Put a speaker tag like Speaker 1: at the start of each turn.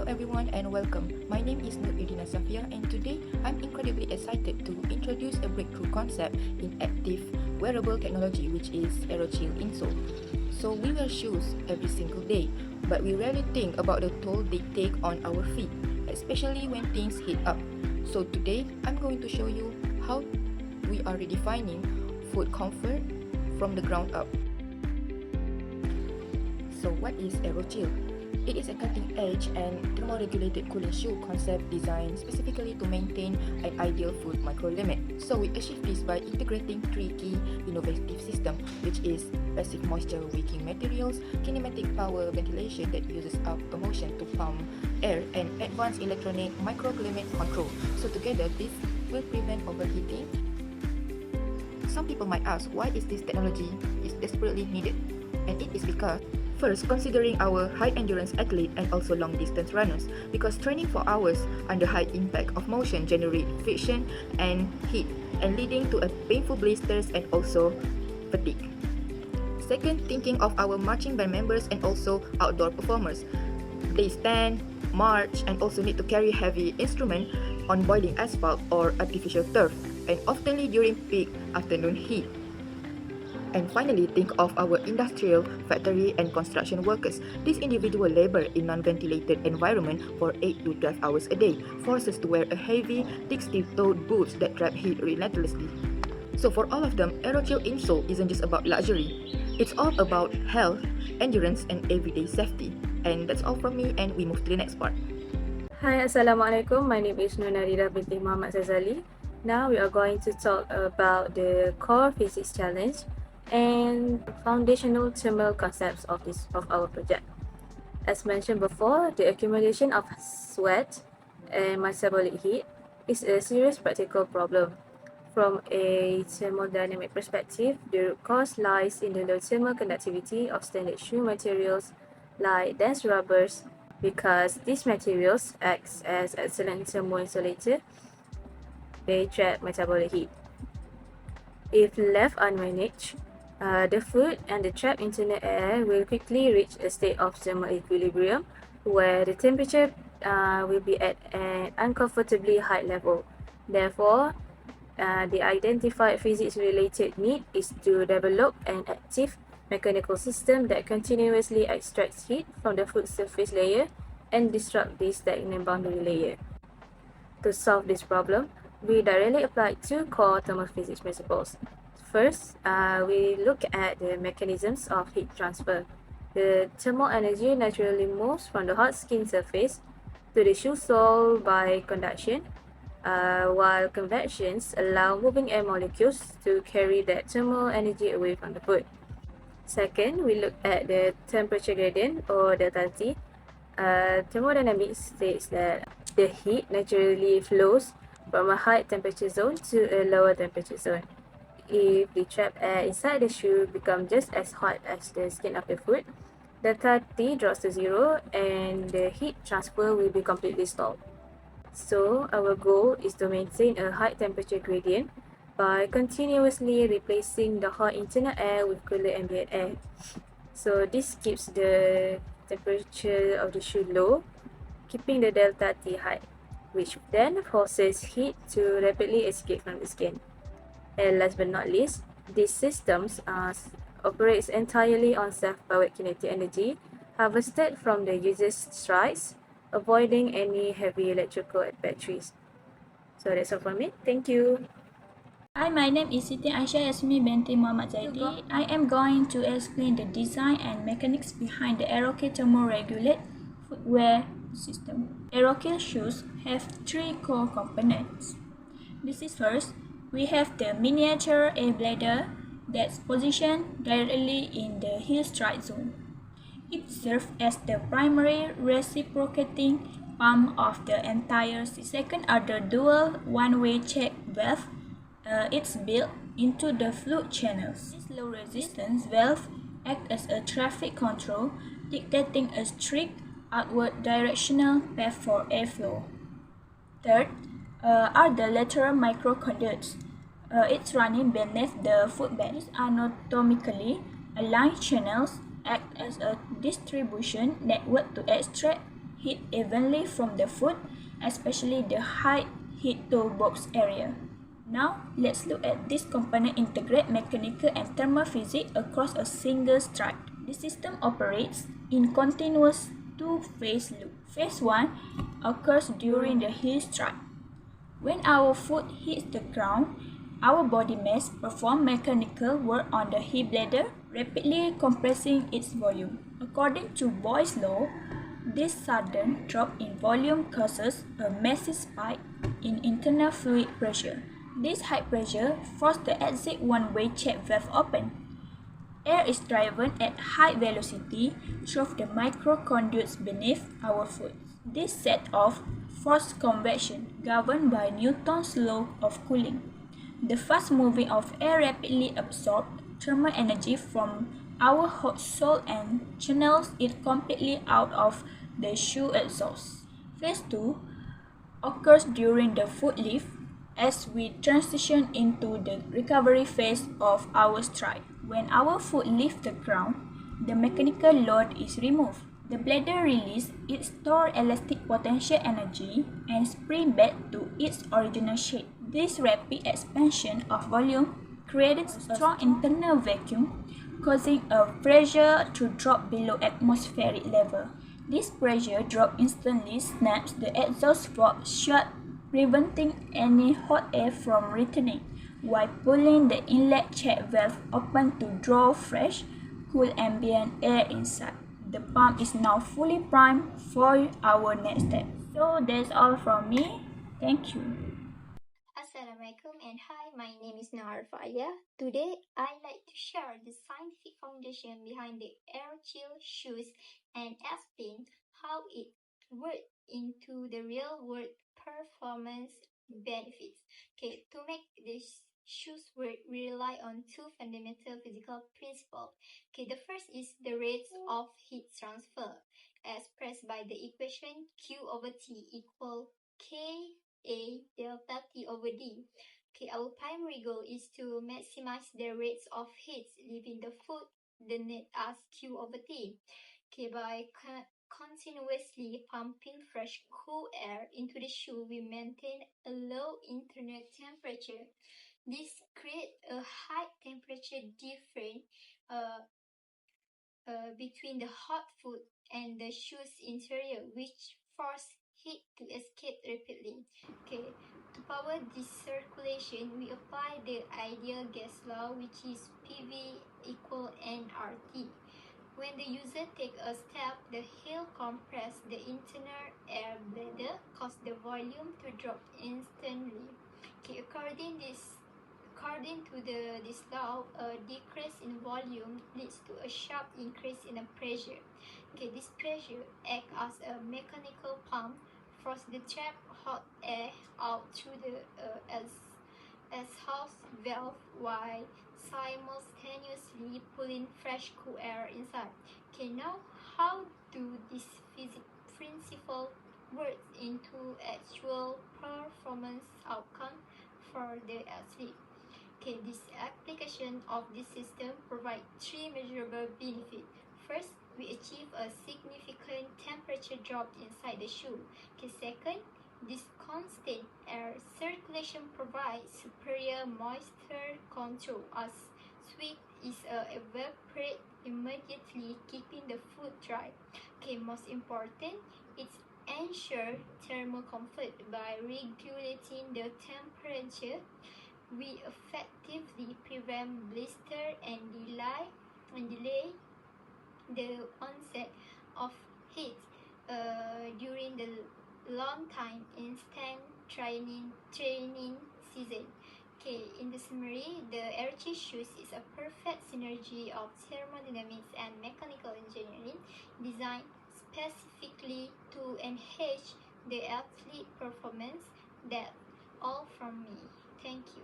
Speaker 1: everyone and welcome. My name is Nurnadirah and today I'm incredibly excited to introduce a breakthrough concept in active wearable technology, which is AeroChill insole. So we wear shoes every single day, but we rarely think about the toll they take on our feet, especially when things heat up. So today I'm going to show you how we are redefining foot comfort from the ground up. So what is AeroChill? It is a cutting-edge and thermoregulated cooling shoe concept designed specifically to maintain an ideal foot microlimit. So we achieve this by integrating three key innovative systems, which is passive moisture-wicking materials, kinematic power ventilation that uses up a motion to pump air, and advanced electronic microclimate control. So together, this will prevent overheating. Some people might ask, why is this technology desperately needed? And it is because first, considering our high-endurance athlete and also long-distance runners, because training for hours under high impact of motion generate friction and heat, and leading to a painful blisters and also fatigue. Second, thinking of our marching band members and also outdoor performers. They stand, march, and also need to carry heavy instrument on boiling asphalt or artificial turf, and oftenly during peak afternoon heat. And finally, think of our industrial, factory and construction workers. These individuals labor in non-ventilated environment for 8 to 12 hours a day, forced to wear a heavy, thick steel-toed boots that trap heat relentlessly. So for all of them, AeroChill insole isn't just about luxury. It's all about health, endurance and everyday safety. And that's all from me, and we move to the next part.
Speaker 2: Hi, Assalamualaikum. My name is Nurnadirah binti Muhammad Sazali. Now we are going to talk about the core physics challenge and foundational thermal concepts of our project. As mentioned before, the accumulation of sweat and metabolic heat is a serious practical problem. From a thermodynamic perspective, the root cause lies in the low thermal conductivity of standard shoe materials like dense rubbers, because these materials act as excellent thermoinsulator. They trap metabolic heat. If left unmanaged, the foot and the trapped internal air will quickly reach a state of thermal equilibrium where the temperature will be at an uncomfortably high level. Therefore, the identified physics-related need is to develop an active mechanical system that continuously extracts heat from the foot surface layer and disrupts the stagnant boundary layer. To solve this problem, we directly apply two core thermophysics principles. First, we look at the mechanisms of heat transfer. The thermal energy naturally moves from the hot skin surface to the shoe sole by conduction, while convections allow moving air molecules to carry that thermal energy away from the foot. Second, we look at the temperature gradient or delta T. Thermodynamics states that the heat naturally flows from a high temperature zone to a lower temperature zone. If the trapped air inside the shoe becomes just as hot as the skin of the foot, delta T drops to zero and the heat transfer will be completely stopped. So our goal is to maintain a high temperature gradient by continuously replacing the hot internal air with cooler ambient air. So this keeps the temperature of the shoe low, keeping the delta T high, which then forces heat to rapidly escape from the skin. And last but not least, these systems operates entirely on self-powered kinetic energy harvested from the user's strides, avoiding any heavy electrical batteries. So that's all from me. Thank you.
Speaker 3: Hi, my name is SITI YASMIN binti MUHAMAD ZAIDI. I am going to explain the design and mechanics behind the AeroChill thermoregulate footwear system. AeroChill shoes have three core components. This is first, we have the miniature air bladder that's positioned directly in the heel stride zone. It serves as the primary reciprocating pump of the entire system. Second are the dual one-way check valve. It's built into the fluid channels. This low-resistance valve acts as a traffic control, dictating a strict outward directional path for airflow. Third are the lateral microconduits. It's running beneath the footbed. These anatomically aligned channels act as a distribution network to extract heat evenly from the foot, especially the high heat toe box area. Now, let's look at this component integrate mechanical and thermal physics across a single stride. The system operates in continuous two-phase loop. Phase 1 occurs during the heel stride. When our foot hits the ground, our body mass performs mechanical work on the hip bladder, rapidly compressing its volume. According to Boyle's law, this sudden drop in volume causes a massive spike in internal fluid pressure. This high pressure forces the exit one-way check valve open. Air is driven at high velocity through the microconduits beneath our foot. This set off forced convection governed by Newton's law of cooling. The fast moving of air rapidly absorbs thermal energy from our hot sole and channels it completely out of the shoe exhaust. Phase 2 occurs during the foot lift as we transition into the recovery phase of our stride. When our foot leaves the ground, the mechanical load is removed. The bladder releases its stored elastic potential energy and springs back to its original shape. This rapid expansion of volume creates a strong internal vacuum, causing a pressure to drop below atmospheric level. This pressure drop instantly snaps the exhaust valve shut, preventing any hot air from returning, while pulling the inlet check valve open to draw fresh, cool ambient air inside. The pump is now fully primed for our next step. So that's all from me. Thank you.
Speaker 4: Assalamualaikum and hi, my name is ARFAH. Today, I'd like to share the scientific foundation behind the air chill shoes and explain how it works into the real world performance benefits. Okay, to make this shoes work, we rely on two fundamental physical principles. Okay, the first is the rate of heat transfer, expressed by the equation Q over T equal K a delta T over D. Okay, our primary goal is to maximize the rates of heat leaving the foot the net as Q over T. Okay, by continuously pumping fresh cool air into the shoe, we maintain a low internal temperature. This creates a high temperature difference between the hot foot and the shoe's interior, which force heat to escape rapidly. Okay, to power this circulation, we apply the ideal gas law, which is PV equal nRT. When the user takes a step, the heel compress the internal air bladder, cause the volume to drop instantly. Okay, according to this law, a decrease in volume leads to a sharp increase in the pressure. Okay, this pressure acts as a mechanical pump, force the trapped hot air out through the exhaust valve while simultaneously pulling fresh cool air inside. Okay, now how do this physics principle work into actual performance outcome for the athlete? Okay, this application of this system provides three measurable benefits. First, we achieve a significant temperature drop inside the shoe. Okay, second, this constant air circulation provides superior moisture control as sweat is evaporate immediately, keeping the foot dry. Okay, most important, it ensures thermal comfort by regulating the temperature. We effectively prevent blister and delay the onset of heat during the long time instant training season. Okay, in the summary, the air-chill shoes is a perfect synergy of thermodynamics and mechanical engineering designed specifically to enhance the athlete performance. That's all from me. Thank you.